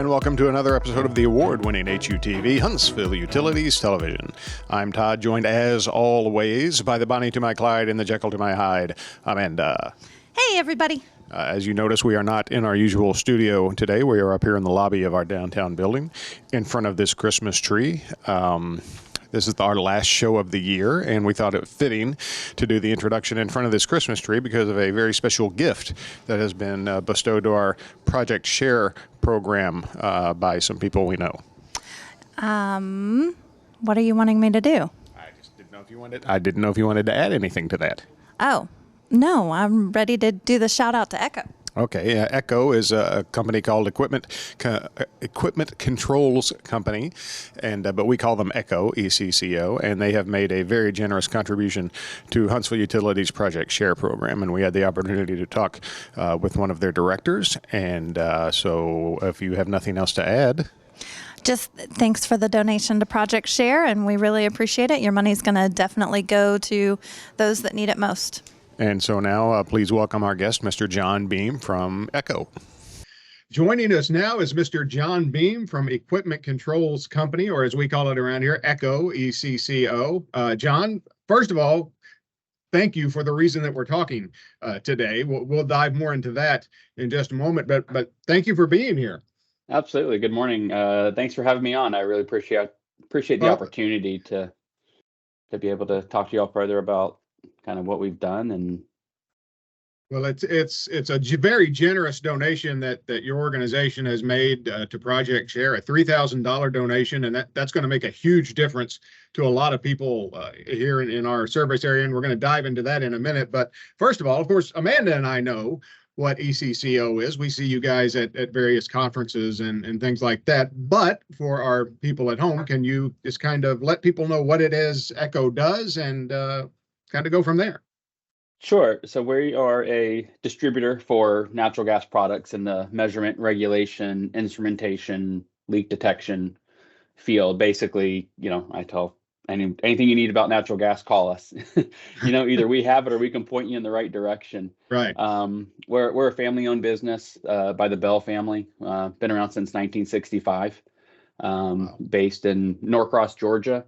and welcome to another episode of the award-winning HUTV, Huntsville Utilities Television. I'm Todd, joined as always by the Bonnie to my Clyde and the Jekyll to my Hyde, Amanda. Hey, everybody. As you notice, we are not in our usual studio today. We are up here in the lobby of our downtown building in front of this Christmas tree. This is our last show of the year, and we thought it fitting to do the introduction in front of this Christmas tree because of a very special gift that has been bestowed to our Project Share program by some people we know. What are you wanting me to do? I just didn't know if you wanted. I didn't know if you wanted to add anything to that. Oh, no, I'm ready to do the shout out to Echo. Okay, Echo is a company called Equipment Controls Company, and but we call them Echo, ECCO, and they have made a very generous contribution to Huntsville Utilities Project Share program, and we had the opportunity to talk with one of their directors, and so if you have nothing else to add. Just thanks for the donation to Project Share, and we really appreciate it. Your money's going to definitely go to those that need it most. And so now, please welcome our guest, Mr. John Beam from Echo. Joining us now is Mr. John Beam from Equipment Controls Company, or as we call it around here, Echo, ECCO. John, first of all, thank you for the reason that we're talking today. We'll dive more into that in just a moment, but thank you for being here. Absolutely. Good morning. Thanks for having me on. I really appreciate the opportunity to be able to talk to you all further about kind of what we've done. And well, it's a very generous donation that your organization has made to Project Share, a $3,000 donation, and that's going to make a huge difference to a lot of people here in our service area, and we're going to dive into that in a minute. But first of all, of course, Amanda and I know what ECCO is. We see you guys at various conferences and things like that. But for our people at home, can you just kind of let people know what it is Echo does and kind of go from there? Sure. So we are a distributor for natural gas products in the measurement, regulation, instrumentation, leak detection field. Basically, I tell anything you need about natural gas, call us. Either we have it or we can point you in the right direction. Right. We're a family-owned business by the Bell family. Been around since 1965. Wow. Based in Norcross, Georgia.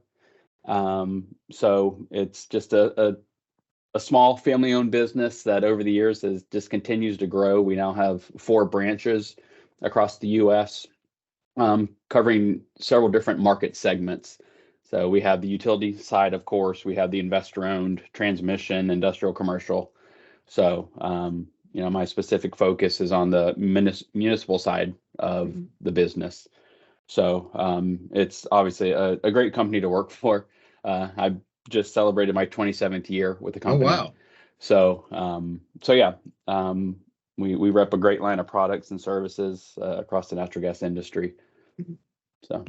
So it's just a small family-owned business that over the years just continues to grow. We now have 4 branches across the U.S., covering several different market segments. So we have the utility side, of course. We have the investor-owned, transmission, industrial, commercial. So, my specific focus is on the municipal side of the business. So it's obviously a great company to work for. I just celebrated my 27th year with the company. Oh, wow. So yeah, we rep a great line of products and services across the natural gas industry. So.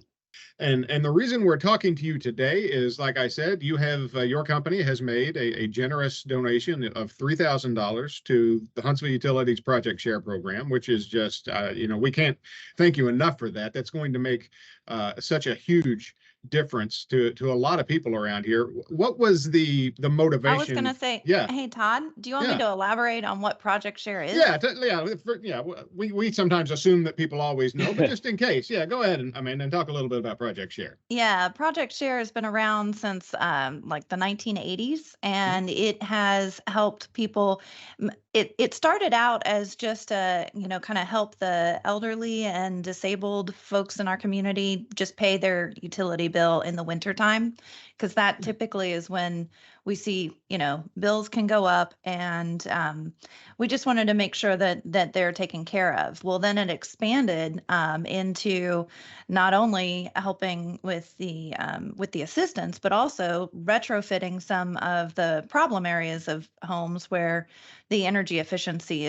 And the reason we're talking to you today is, like I said, you have your company has made a generous donation of $3,000 to the Huntsville Utilities Project Share program, which is just, we can't thank you enough for that. That's going to make such a huge difference to a lot of people around here. What was the motivation? I was going to say, yeah. Hey, Todd, do you want me to elaborate on what Project Share is? Yeah. We sometimes assume that people always know, but just in case, go ahead and talk a little bit about Project Share. Yeah, Project Share has been around since like the 1980s, and it has helped people. It started out as just kind of help the elderly and disabled folks in our community just pay their utility bill in the wintertime, because that typically is when we see, bills can go up, and we just wanted to make sure that they're taken care of. Well, then it expanded into not only helping with the assistance, but also retrofitting some of the problem areas of homes where the energy efficiency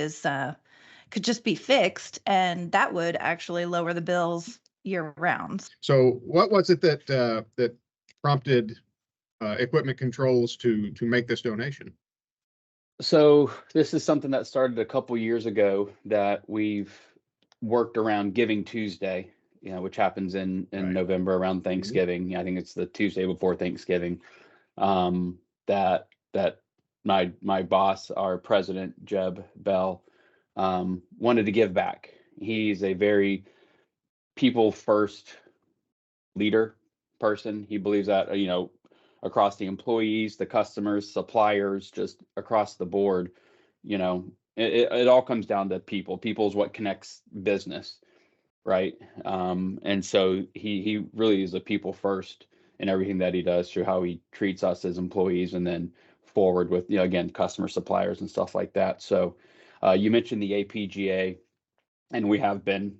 could just be fixed, and that would actually lower the bills year round. So what was it that prompted Equipment Controls to make this donation? So this is something that started a couple years ago that we've worked around Giving Tuesday, which happens in Right. November around Thanksgiving. I think it's the Tuesday before Thanksgiving. That my boss, our president, Jeb Bell, wanted to give back. He's a very people first leader person. He believes that, you know, across the employees, the customers, suppliers, just across the board, you know, it all comes down to people. People is what connects business, right? And so he really is a people first in everything that he does, through how he treats us as employees, and then forward with, you know, again, customer, suppliers, and stuff like that. So you mentioned the APGA, and we have been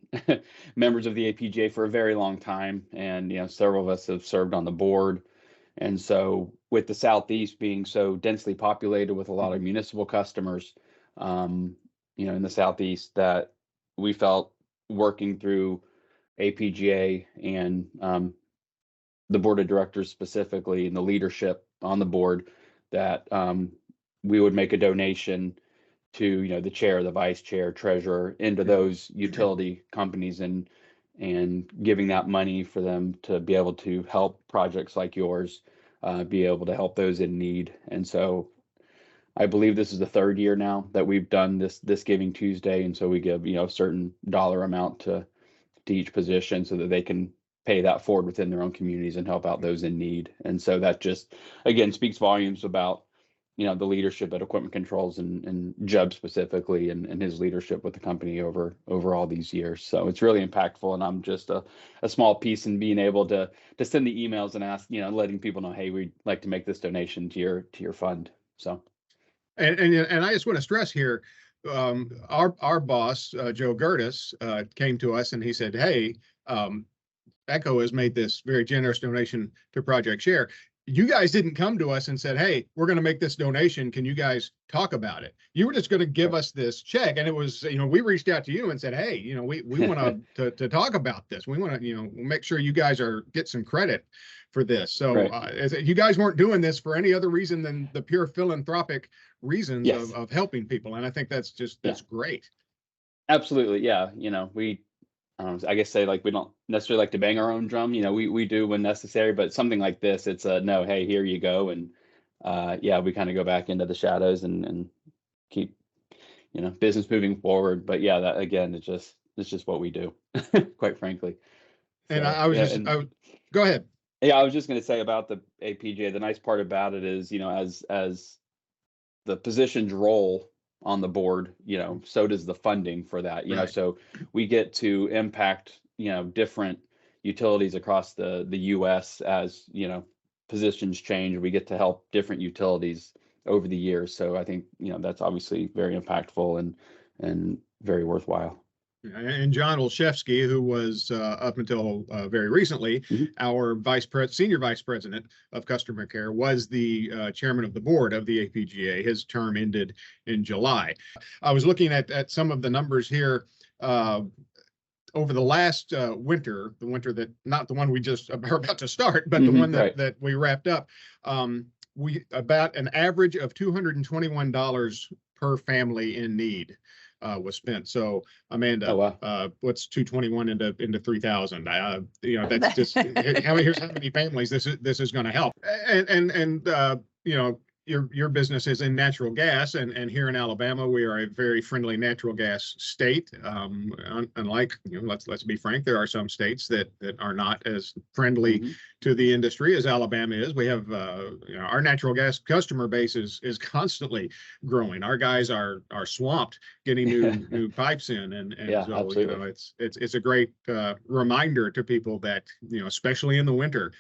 members of the APGA for a very long time, and you know, several of us have served on the board. And so, with the Southeast being so densely populated with a lot of municipal customers, you know, in the Southeast, that we felt working through APGA and the board of directors specifically, and the leadership on the board, that we would make a donation to, you know, the chair, the vice chair, treasurer, into those utility companies, and giving that money for them to be able to help projects like yours, be able to help those in need. And so I believe this is the third year now that we've done this Giving Tuesday, and so we give, you know, a certain dollar amount to each position, so that they can pay that forward within their own communities and help out those in need. And so that just, again, speaks volumes about, you know, the leadership at Equipment Controls, and Jeb specifically, and his leadership with the company over all these years. So it's really impactful, and I'm just a small piece in being able to send the emails and ask, you know, letting people know, hey, we'd like to make this donation to your fund. So. And I just want to stress here, our boss, Joe Gertis, came to us and he said, hey, ECHO has made this very generous donation to Project Share. You guys didn't come to us and said, hey, we're going to make this donation. Can you guys talk about it? You were just going to give us this check. And it was, you know, we reached out to you and said, hey, you know, we want to talk about this. We want to, you know, make sure you guys get some credit for this. So Right. You guys weren't doing this for any other reason than the pure philanthropic reasons Yes. of helping people. And I think that's great. Absolutely. Yeah. You know, I guess say, like, we don't necessarily like to bang our own drum. You know, we do when necessary, but something like this, it's a no, hey, here you go. And yeah, we kind of go back into the shadows and keep, you know, business moving forward. But yeah, that again, it's just what we do, quite frankly. And So, I was yeah, just, and go ahead. yeah, I was just going to say about the APGA, the nice part about it is, you know, as the positions roll on the board, you know, so does the funding for that, you know, Right. so we get to impact, you know, different utilities across the US as, you know, positions change. We get to help different utilities over the years. So I think, you know, that's obviously very impactful and very worthwhile. And John Olszewski, who was up until very recently Mhm. our senior vice president of customer care, was the chairman of the board of the APGA. His term ended in July. I was looking at some of the numbers here over the last winter, the winter that, not the one we just are about to start, but the one Right. that we wrapped up. We about an average of $221 per family in need was spent. So Amanda, Oh, wow. what's 221 into 3,000? You know, that's just here's how many families this is going to help. And you know, your business is in natural gas, and here in Alabama, we are a very friendly natural gas state. Unlike, you know, let's be frank, there are some states that are not as friendly Mhm. to the industry as Alabama is. We have you know, our natural gas customer base is constantly growing. Our guys are swamped getting new pipes in, and Yeah, so absolutely. you know, it's a great reminder to people that, you know, especially in the winter,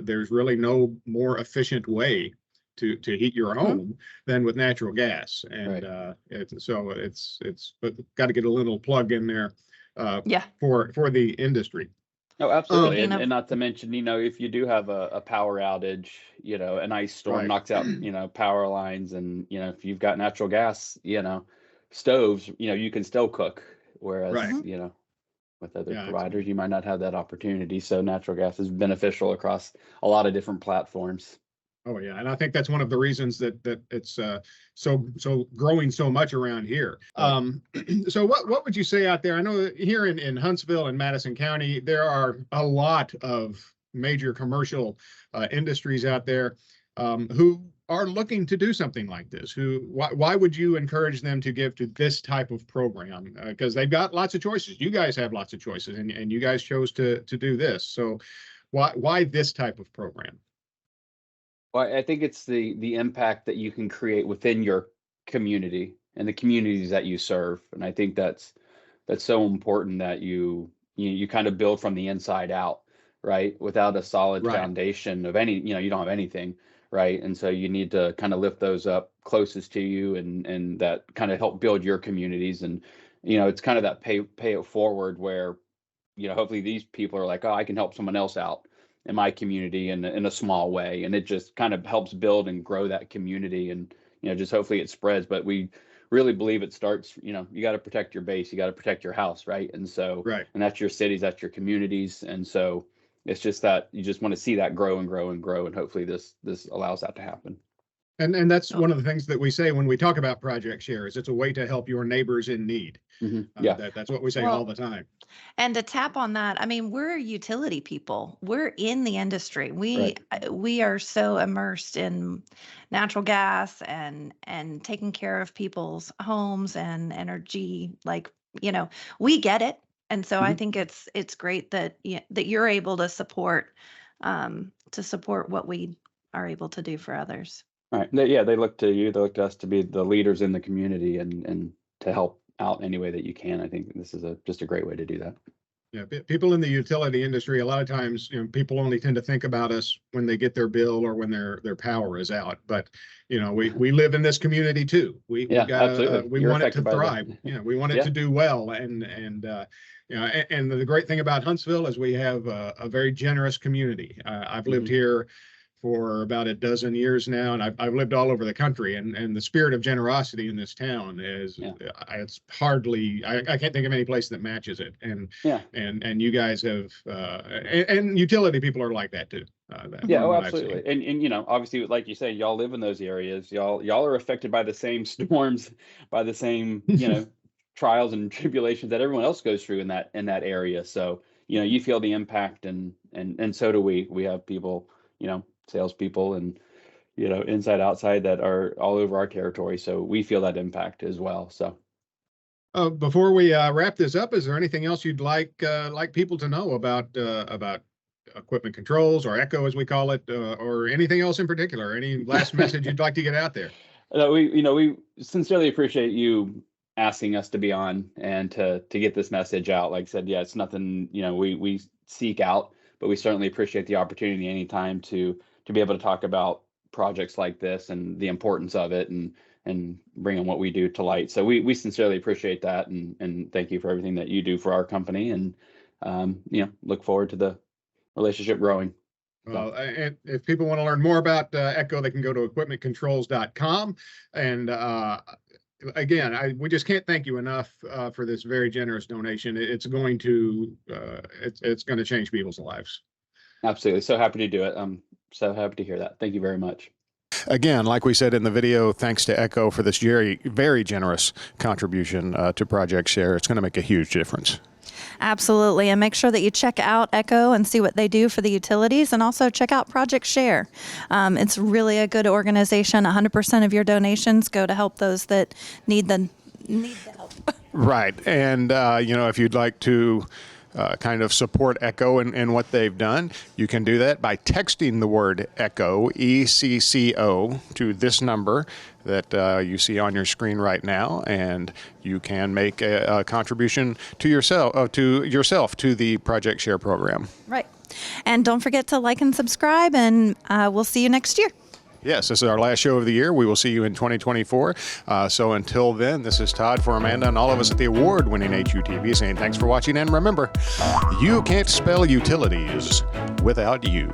there's really no more efficient way to heat your home than with natural gas. And Right. it's but got to get a little plug in there Yeah. for the industry. Oh, absolutely. Speaking And of, not to mention, you know, if you do have a power outage, you know, an ice storm Right. knocks out, you know, power lines, and, you know, if you've got natural gas, you know, stoves, you know, you can still cook. Whereas, Right. you know, with other Yeah, providers, you might not have that opportunity. So natural gas is beneficial across a lot of different platforms. Oh yeah, and I think that's one of the reasons that it's so growing so much around here. Right. So what would you say out there? I know that here in Huntsville and Madison County, there are a lot of major commercial industries out there who are looking to do something like this, why would you encourage them to give to this type of program? Because they've got lots of choices. You guys have lots of choices, and you guys chose to do this. So why this type of program? Well, I think it's the impact that you can create within your community and the communities that you serve. And I think that's so important that you kind of build from the inside out, right? Without a solid Right. foundation of any, you don't have anything, right? And so you need to kind of lift those up closest to you and that kind of help build your communities. And, it's kind of that pay it forward where, hopefully these people are like, oh, I can help someone else out in my community in a small way. And it just kind of helps build and grow that community. And, just hopefully it spreads. But we really believe it starts, you got to protect your base, you got to protect your house, right? And so, Right. and that's your cities, that's your communities. And so it's just that you just want to see that grow and grow and grow. And hopefully this allows that to happen. And that's one of the things that we say when we talk about Project Share is it's a way to help your neighbors in need. Yeah. That's what we say Well, all the time. And to tap on that, I mean, we're utility people. We're in the industry. We are so immersed in natural gas and taking care of people's homes and energy. Like, we get it. And so I Mhm. think it's great that that you're able to support what we are able to do for others. Right. They look to you, they look to us to be the leaders in the community and to help out any way that you can. I think this is just a great way to do that. Yeah, people in the utility industry, a lot of times, people only tend to think about us when they get their bill or when their power is out. But, we live in this community too. We Absolutely. we You're want it to affected by that. thrive. We want it Yeah. to do well. And the great thing about Huntsville is we have a very generous community. I've lived Mm-hmm. here for about a dozen years now, and I've lived all over the country. And the spirit of generosity in this town is it's hardly I can't think of any place that matches it. And you guys have and utility people are like that too. Yeah, what I've absolutely. seen. And obviously, like you say, y'all live in those areas. Y'all are affected by the same storms, by the same, trials and tribulations that everyone else goes through in that area. So, you feel the impact and so do we. We have people, salespeople and, inside, outside that are all over our territory. So we feel that impact as well. So. Before we wrap this up, is there anything else you'd like people to know about equipment controls, or Echo as we call it, or anything else in particular? Any last message you'd like to get out there? We sincerely appreciate you asking us to be on and to get this message out. Like I said, it's nothing, we seek out, but we certainly appreciate the opportunity anytime to be able to talk about projects like this and the importance of it and bringing what we do to light. So we sincerely appreciate that. And thank you for everything that you do for our company, and, look forward to the relationship growing. Well, and if people want to learn more about Echo, they can go to equipmentcontrols.com. And again, we just can't thank you enough for this very generous donation. It's going to change people's lives. Absolutely. So happy to do it. I'm so happy to hear that. Thank you very much. Again, like we said in the video, thanks to Echo for this very, very generous contribution to Project Share. It's going to make a huge difference. Absolutely. And make sure that you check out Echo and see what they do for the utilities, and also check out Project Share. It's really a good organization. 100% of your donations go to help those that need the help. Right. And, if you'd like to kind of support Echo and what they've done, you can do that by texting the word Echo, ECCO, to this number that you see on your screen right now, and you can make a contribution to yourself to the Project Share program. Right. And don't forget to like and subscribe, and we'll see you next year. Yes, this is our last show of the year. We will see you in 2024. So until then, this is Todd for Amanda and all of us at the award-winning HUTV saying thanks for watching. And remember, you can't spell utilities without you.